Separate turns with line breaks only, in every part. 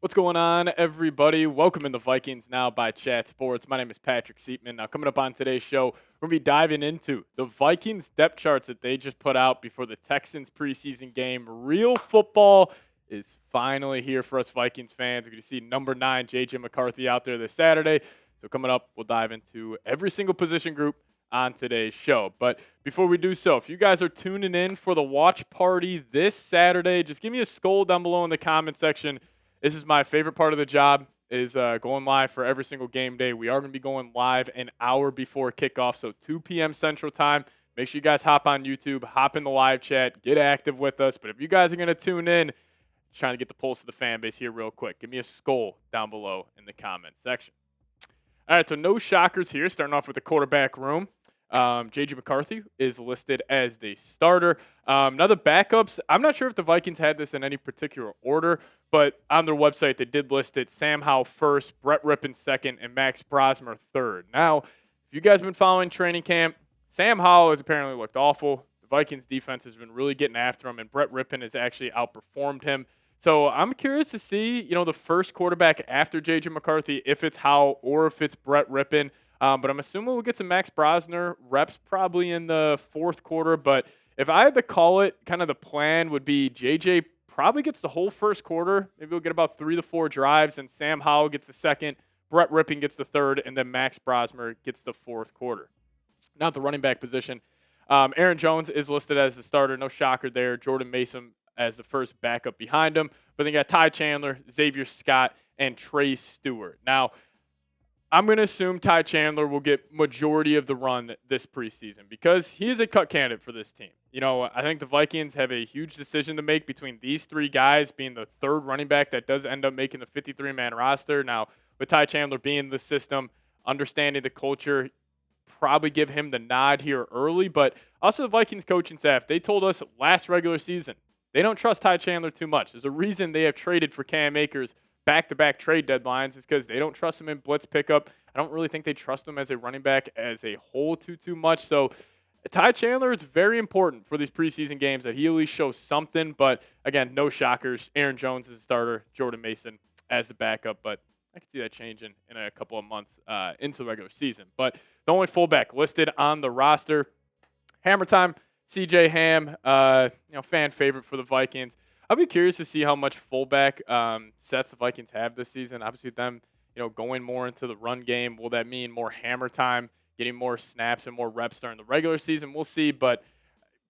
What's going on, everybody? Welcome in the Vikings Now by Chat Sports. My name is Patrick Siepman. Now, coming up on today's show, we're going to be diving into the Vikings depth charts that they just put out before the Texans preseason game. Real football is finally here for us Vikings fans. We're going to see number 9, J.J. McCarthy, out there this Saturday. So coming up, we'll dive into every single position group on today's show. But before we do so, if you guys are tuning in for the watch party this Saturday, just give me a skull down below in the comment section. This is my favorite part of the job, is going live for every single game day. We are going to be going live an hour before kickoff, so 2 p.m. Central Time. Make sure you guys hop on YouTube, hop in the live chat, get active with us. But if you guys are going to tune in, trying to get the pulse of the fan base here real quick, give me a skull down below in the comment section. All right, so no shockers here. Starting off with the quarterback room. J.J. McCarthy is listed as the starter. Now the backups, I'm not sure if the Vikings had this in any particular order, but on their website they did list it: Sam Howell first, Brett Rypien second, and Max Brosmer third. Now, if you guys have been following training camp, Sam Howell has apparently looked awful. The Vikings defense has been really getting after him, and Brett Rypien has actually outperformed him. So I'm curious to see, the first quarterback after J.J. McCarthy, if it's Howell or if it's Brett Rypien. But I'm assuming we'll get some Max Brosmer reps probably in the fourth quarter. But if I had to call it, kind of the plan would be JJ probably gets the whole first quarter. Maybe we'll get about 3 to 4 drives, and Sam Howell gets the second, Brett Rypien gets the third, and then Max Brosmer gets the fourth quarter. Now at the running back position, Aaron Jones is listed as the starter. No shocker there. Jordan Mason as the first backup behind him. But then you got Ty Chandler, Xavier Scott, and Trey Stewart. Now, I'm going to assume Ty Chandler will get majority of the run this preseason because he is a cut candidate for this team. I think the Vikings have a huge decision to make between these three guys being the third running back that does end up making the 53-man roster. Now, with Ty Chandler being in the system, understanding the culture, probably give him the nod here early. But also the Vikings coaching staff, they told us last regular season they don't trust Ty Chandler too much. There's a reason they have traded for Cam Akers back-to-back trade deadlines, is because they don't trust him in blitz pickup. I don't really think they trust him as a running back as a whole too much. So Ty Chandler, it's very important for these preseason games that he at least shows something. But again, no shockers. Aaron Jones is the starter, Jordan Mason as the backup. But I can see that changing in a couple of months into the regular season. But the only fullback listed on the roster, Hammer Time, CJ Ham, fan favorite for the Vikings. I'll be curious to see how much fullback sets the Vikings have this season. Obviously, them going more into the run game. Will that mean more Hammer Time, getting more snaps and more reps during the regular season? We'll see, but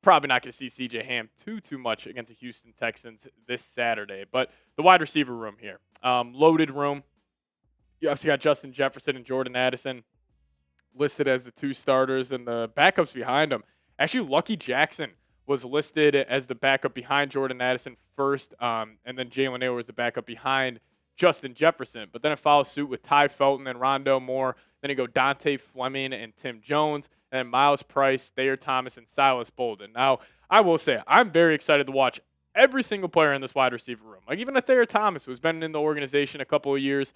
probably not going to see C.J. Ham too much against the Houston Texans this Saturday. But the wide receiver room here, loaded room. You obviously got Justin Jefferson and Jordan Addison listed as the two starters, and the backups behind them. Actually, Lucky Jackson was listed as the backup behind Jordan Addison first, and then Jalen Nailor was the backup behind Justin Jefferson. But then it follows suit with Ty Felton and Rondell Moore. Then you go Dante Fleming and Tim Jones, and then Miles Price, Thayer Thomas, and Silas Bolden. Now, I will say, I'm very excited to watch every single player in this wide receiver room. Like even a Thayer Thomas, who's been in the organization a couple of years.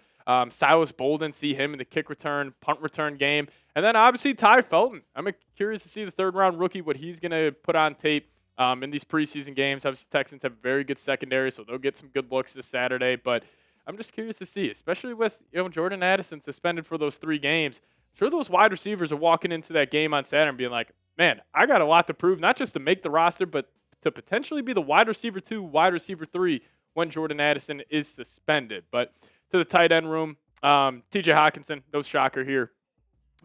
Silas Bolden, see him in the kick return, punt return game. And then obviously Ty Felton. I'm curious to see the third-round rookie, what he's going to put on tape in these preseason games. Obviously, Texans have a very good secondary, so they'll get some good looks this Saturday. But I'm just curious to see, especially with Jordan Addison suspended for those 3 games. I'm sure those wide receivers are walking into that game on Saturday and being like, man, I got a lot to prove, not just to make the roster, but to potentially be the wide receiver 2, wide receiver 3 when Jordan Addison is suspended. But to the tight end room, TJ Hawkinson, no shocker here,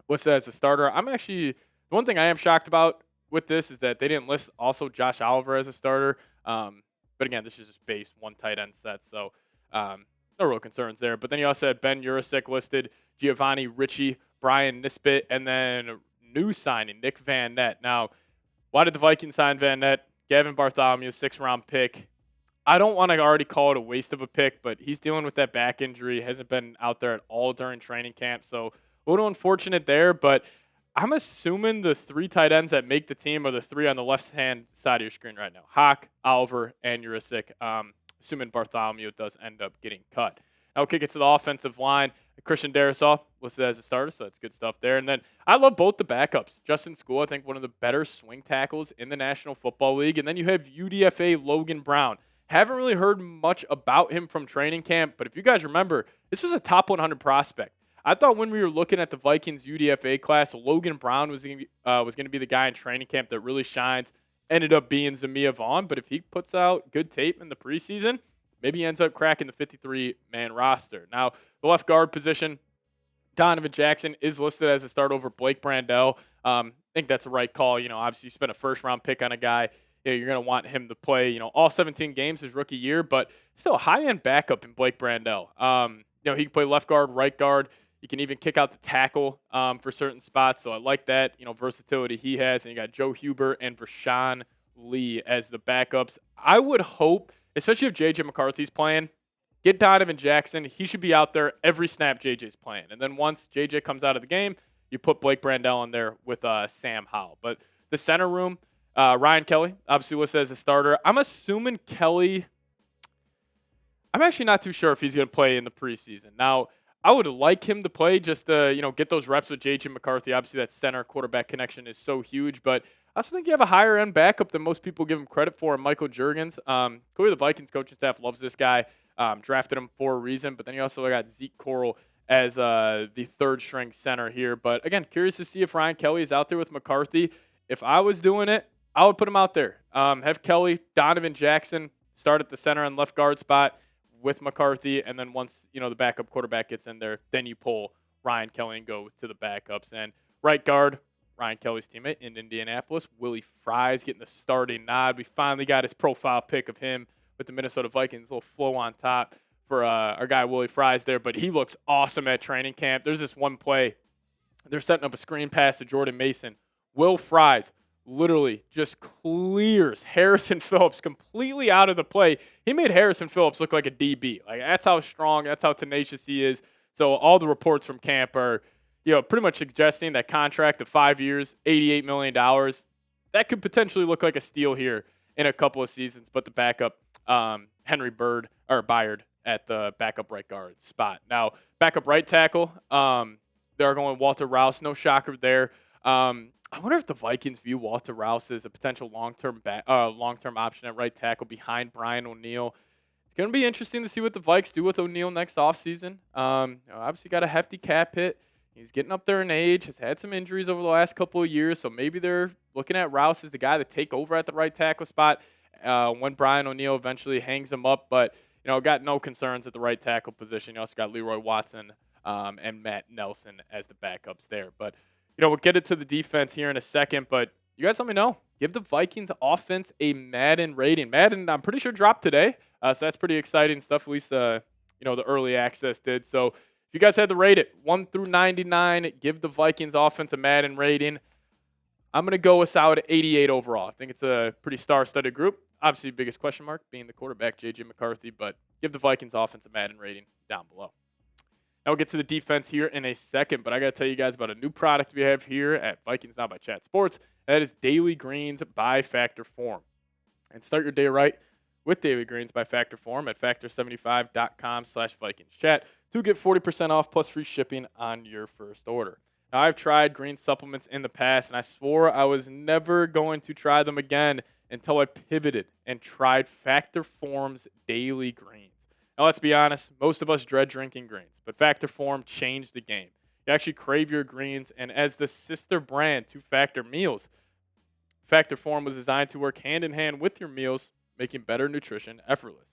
listed as a starter. The one thing I am shocked about with this is that they didn't list also Josh Oliver as a starter. But again, this is just based one tight end set, so no real concerns there. But then you also had Ben Urasek listed, Giovanni Ritchie, Brian Nisbet, and then new signing, Nick Van Nett. Now, why did the Vikings sign Van Nett? Gavin Bartholomew, 6th-round pick. I don't want to already call it a waste of a pick, but he's dealing with that back injury. Hasn't been out there at all during training camp, so a little unfortunate there. But I'm assuming the 3 tight ends that make the team are the 3 on the left-hand side of your screen right now. Hawk, Oliver, and Urasek. Assuming Bartholomew does end up getting cut. Now we'll kick it to the offensive line. Christian Darrisaw listed as a starter, so that's good stuff there. And then I love both the backups. Justin School, I think one of the better swing tackles in the National Football League. And then you have UDFA Logan Brown. Haven't really heard much about him from training camp, but if you guys remember, this was a top 100 prospect. I thought when we were looking at the Vikings UDFA class, Logan Brown was going to be the guy in training camp that really shines. Ended up being Zamia Vaughn, but if he puts out good tape in the preseason, maybe he ends up cracking the 53-man roster. Now, the left guard position, Donovan Jackson is listed as a start over Blake Brandel. I think that's the right call. Obviously you spent a first-round pick on a guy. You're going to want him to play, all 17 games his rookie year, but still a high-end backup in Blake Brandel. He can play left guard, right guard. He can even kick out the tackle for certain spots. So I like that, versatility he has. And you got Joe Huber and Rashawn Lee as the backups. I would hope, especially if J.J. McCarthy's playing, get Donovan Jackson. He should be out there every snap J.J.'s playing. And then once J.J. comes out of the game, you put Blake Brandel in there with Sam Howell. But the center room, Ryan Kelly, obviously listed as a starter. I'm assuming Kelly – I'm actually not too sure if he's going to play in the preseason. Now, I would like him to play just to, get those reps with J.J. McCarthy. Obviously, that center-quarterback connection is so huge. But I also think you have a higher-end backup than most people give him credit for, Michael Juergens. Clearly, the Vikings coaching staff loves this guy. Drafted him for a reason. But then you also got Zeke Corral as the third-string center here. But, again, curious to see if Ryan Kelly is out there with McCarthy. If I was doing it, I would put him out there. Have Kelly, Donovan Jackson start at the center and left guard spot with McCarthy, and then once the backup quarterback gets in there, then you pull Ryan Kelly and go to the backups. And right guard, Ryan Kelly's teammate in Indianapolis, Willie Fries, getting the starting nod. We finally got his profile pic of him with the Minnesota Vikings, a little flow on top for our guy Willie Fries there, but he looks awesome at training camp. There's this one play, they're setting up a screen pass to Jordan Mason. Will Fries literally just clears Harrison Phillips completely out of the play. He made Harrison Phillips look like a DB. Like, that's how strong, that's how tenacious he is. So all the reports from camp are, pretty much suggesting that contract of 5 years, $88 million, that could potentially look like a steal here in a couple of seasons. But the backup, Henry Byard at the backup right guard spot. Now, backup right tackle, they're going Walter Rouse. No shocker there. I wonder if the Vikings view Walter Rouse as a potential long-term option at right tackle behind Brian O'Neill. It's going to be interesting to see what the Vikes do with O'Neill next offseason. Obviously got a hefty cap hit. He's getting up there in age, has had some injuries over the last couple of years, so maybe they're looking at Rouse as the guy to take over at the right tackle spot when Brian O'Neill eventually hangs him up. But, got no concerns at the right tackle position. You also got Leroy Watson and Matt Nelson as the backups there. But, we'll get into the defense here in a second, but you guys let me know. Give the Vikings offense a Madden rating. Madden, I'm pretty sure, dropped today, so that's pretty exciting stuff. At least, the early access did. So if you guys had to rate it, 1 through 99, give the Vikings offense a Madden rating. I'm going to go with solid 88 overall. I think it's a pretty star-studded group. Obviously, biggest question mark being the quarterback, J.J. McCarthy, but give the Vikings offense a Madden rating down below. Now we'll get to the defense here in a second, but I got to tell you guys about a new product we have here at Vikings Now by Chat Sports. That is Daily Greens by Factor Form. And start your day right with Daily Greens by Factor Form at factor75.com/VikingsChat to get 40% off plus free shipping on your first order. Now, I've tried green supplements in the past, and I swore I was never going to try them again until I pivoted and tried Factor Form's Daily Greens. Now, let's be honest, most of us dread drinking greens, but Factor Form changed the game. You actually crave your greens, and as the sister brand to Factor Meals, Factor Form was designed to work hand-in-hand with your meals, making better nutrition effortless.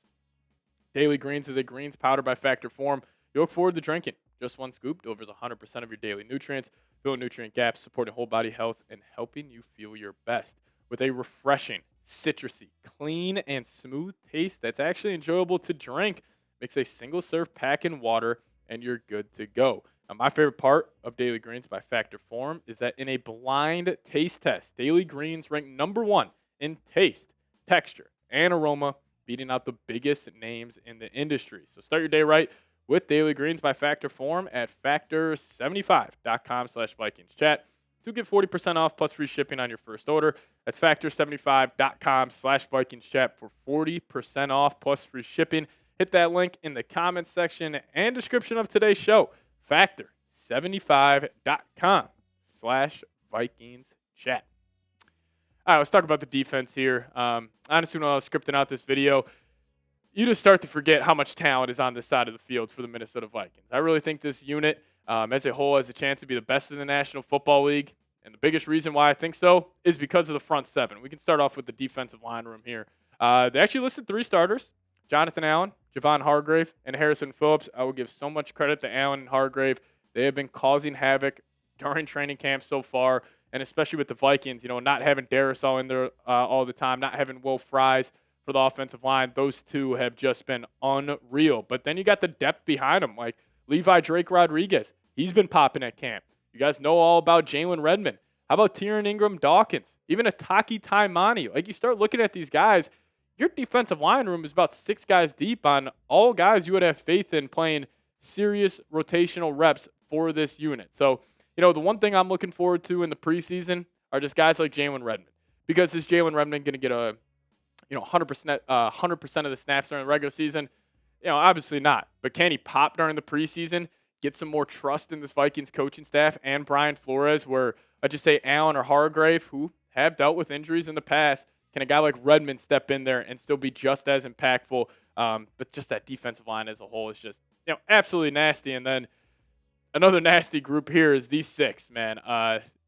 Daily Greens is a greens powder by Factor Form you look forward to drinking. Just one scoop delivers 100% of your daily nutrients, filling nutrient gaps, supporting whole body health, and helping you feel your best. With a refreshing, citrusy, clean, and smooth taste that's actually enjoyable to drink, mix a single-serve pack in water, and you're good to go. Now, my favorite part of Daily Greens by Factor Form is that in a blind taste test, Daily Greens ranked #1 in taste, texture, and aroma, beating out the biggest names in the industry. So start your day right with Daily Greens by Factor Form at factor75.com/VikingsChat to get 40% off plus free shipping on your first order. That's factor75.com/VikingsChat for 40% off plus free shipping. Hit that link in the comments section and description of today's show. Factor75.com/VikingsChat. All right, let's talk about the defense here. Honestly, when I was scripting out this video, you just start to forget how much talent is on this side of the field for the Minnesota Vikings. I really think this unit as a whole has a chance to be the best in the National Football League. And the biggest reason why I think so is because of the front seven. We can start off with the defensive line room here. They actually listed 3 starters: Jonathan Allen, Javon Hargrave, and Harrison Phillips. I will give so much credit to Allen and Hargrave. They have been causing havoc during training camp so far, and especially with the Vikings, not having Darrisaw in there all the time, not having Will Fries for the offensive line. Those two have just been unreal. But then you got the depth behind them, like Levi Drake Rodriguez. He's been popping at camp. You guys know all about Jalen Redmond. How about Tyron Ingram Dawkins? Even Ataki Taimani. Like, you start looking at these guys, your defensive line room is about 6 guys deep on all guys you would have faith in playing serious rotational reps for this unit. So, the one thing I'm looking forward to in the preseason are just guys like Jalen Redmond. Because is Jalen Redmond going to get 100% of the snaps during the regular season? Obviously not. But can he pop during the preseason, get some more trust in this Vikings coaching staff and Brian Flores, where I just say Allen or Hargrave, who have dealt with injuries in the past, can a guy like Redmond step in there and still be just as impactful? But just that defensive line as a whole is just, absolutely nasty. And then another nasty group here is these 6, man.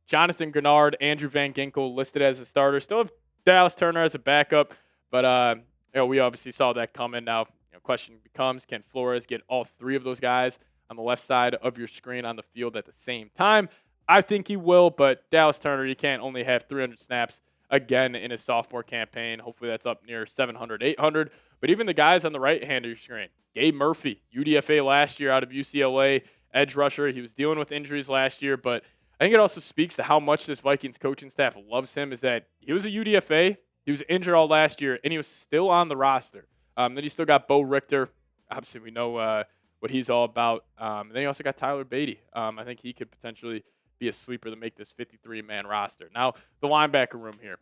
Jonathan Grenard, Andrew Van Ginkel listed as a starter. Still have Dallas Turner as a backup, but we obviously saw that coming. Now, question becomes, can Flores get all 3 of those guys on the left side of your screen on the field at the same time? I think he will, but Dallas Turner, you can't only have 300 snaps again in his sophomore campaign. Hopefully that's up near 700, 800. But even the guys on the right hand of your screen, Gabe Murphy, UDFA last year out of UCLA, edge rusher. He was dealing with injuries last year, but I think it also speaks to how much this Vikings coaching staff loves him, is that he was a UDFA, he was injured all last year, and he was still on the roster. Then you still got Bo Richter. Obviously, we know what he's all about. And then you also got Tyler Beatty. I think he could potentially be a sleeper to make this 53-man roster. Now, the linebacker room here.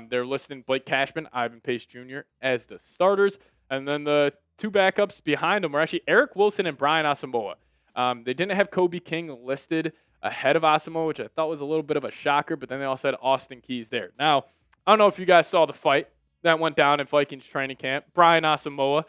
They're listing Blake Cashman, Ivan Pace Jr. as the starters. And then the 2 backups behind them were actually Eric Wilson and Brian Asamoah. They didn't have Kobe King listed ahead of Asamoah, which I thought was a little bit of a shocker, but then they also had Austin Keys there. Now, I don't know if you guys saw the fight that went down in Vikings training camp. Brian Asamoah,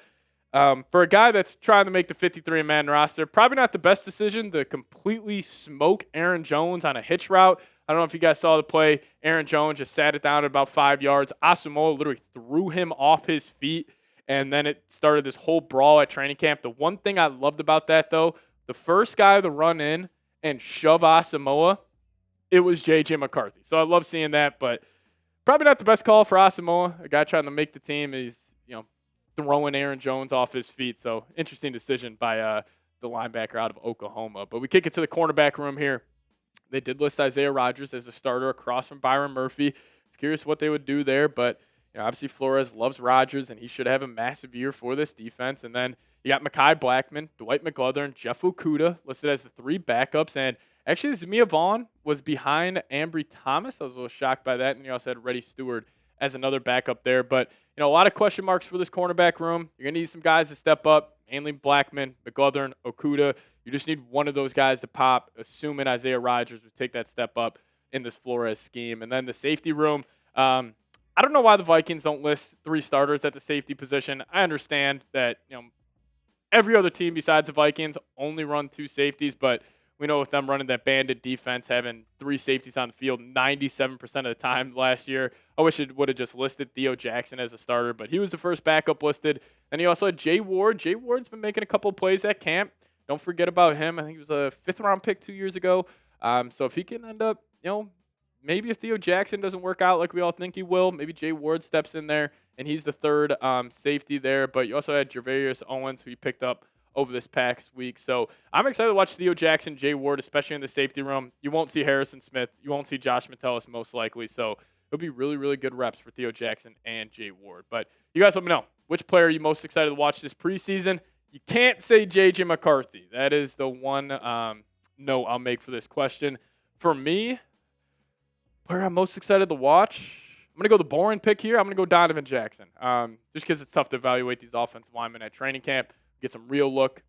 for a guy that's trying to make the 53-man roster, probably not the best decision to completely smoke Aaron Jones on a hitch route. I don't know if you guys saw the play. Aaron Jones just sat it down at about 5 yards. Asamoah literally threw him off his feet, and then it started this whole brawl at training camp. The one thing I loved about that, though, the first guy to run in and shove Asamoah, it was J.J. McCarthy. So I love seeing that, but probably not the best call for Asamoah, a guy trying to make the team. He's, throwing Aaron Jones off his feet. So interesting decision by the linebacker out of Oklahoma. But we kick it to the cornerback room here. They did list Isaiah Rodgers as a starter across from Bryon Murphy. I was curious what they would do there, but obviously Flores loves Rodgers, and he should have a massive year for this defense. And then you got Mekhi Blackman, Dwight McGlothern, Jeff Okudah listed as the 3 backups. And actually, Zamia Vaughn was behind Ambry Thomas. I was a little shocked by that. And you also had Reddy Stewart as another backup there. But, a lot of question marks for this cornerback room. You're going to need some guys to step up, mainly Blackman, McGlothern, Okudah. You just need one of those guys to pop, assuming Isaiah Rodgers would take that step up in this Flores scheme. And then the safety room, I don't know why the Vikings don't list 3 starters at the safety position. I understand that, every other team besides the Vikings only run 2 safeties, but we know with them running that bandit defense, having 3 safeties on the field 97% of the time last year. I wish it would have just listed Theo Jackson as a starter, but he was the first backup listed. And you also had Jay Ward. Jay Ward's been making a couple of plays at camp. Don't forget about him. I think he was a 5th-round pick 2 years ago. So if he can end up, maybe if Theo Jackson doesn't work out like we all think he will, maybe Jay Ward steps in there, and he's the 3rd safety there. But you also had Jervarius Owens, who you picked up over this past week. So I'm excited to watch Theo Jackson, Jay Ward, especially in the safety room. You won't see Harrison Smith. You won't see Josh Metellus most likely. So it'll be really, really good reps for Theo Jackson and Jay Ward. But you guys let me know, which player are you most excited to watch this preseason? You can't say J.J. McCarthy. That is the one note I'll make for this question. For me, player I'm most excited to watch, I'm going to go the boring pick here. I'm going to go Donovan Jackson. Just because it's tough to evaluate these offensive linemen at training camp. Get some real look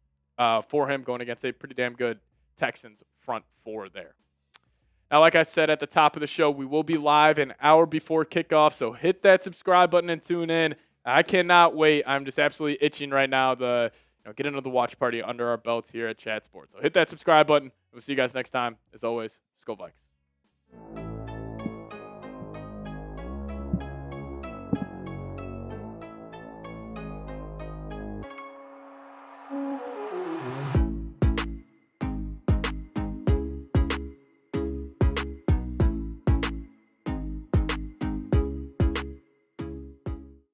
for him going against a pretty damn good Texans front 4 there. Now, like I said at the top of the show, we will be live an hour before kickoff, so hit that subscribe button and tune in. I cannot wait. I'm just absolutely itching right now to get into the watch party under our belts here at Chat Sports. So hit that subscribe button. We'll see you guys next time. As always, Skol Vikes.